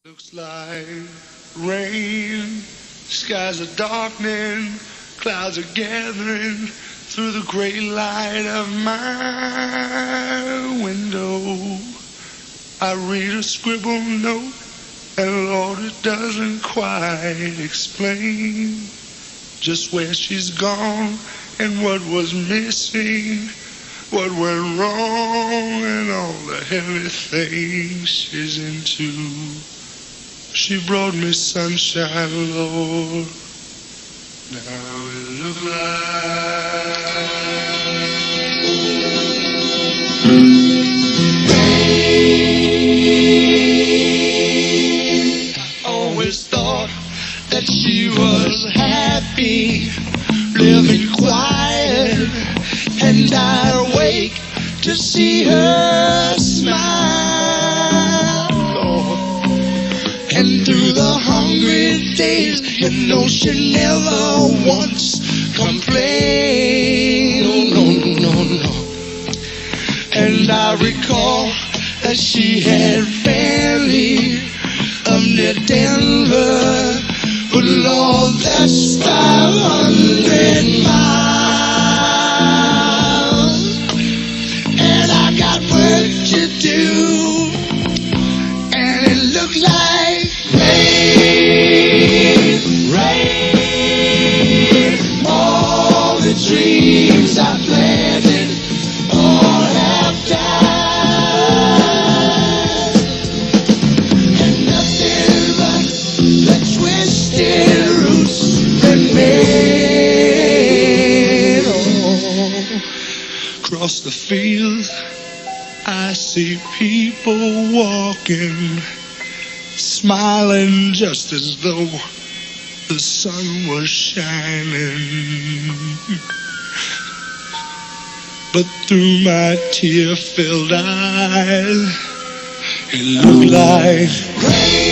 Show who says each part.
Speaker 1: Looks like rain, skies are darkening, clouds are gathering through the gray light of my window. I read a scribbled note, and Lord, it doesn't quite explain just where she's gone and what was missing, what went wrong, and all the heavy things she's into. She brought me sunshine, Lord. Now it look like I always thought that she was happy, living quiet, and I wake to see her smile. And through the hungry days, you know she never once complained. Oh, no. And I recall that she had family up near Denver, but Lord, that's 500 miles. And I got work to do, and it looked like rain. All the dreams I planted all have died, and nothing but the twisted roots remain. Across the fields I see people walking, smiling just as though the sun was shining. But through my tear-filled eyes, it looked like rain.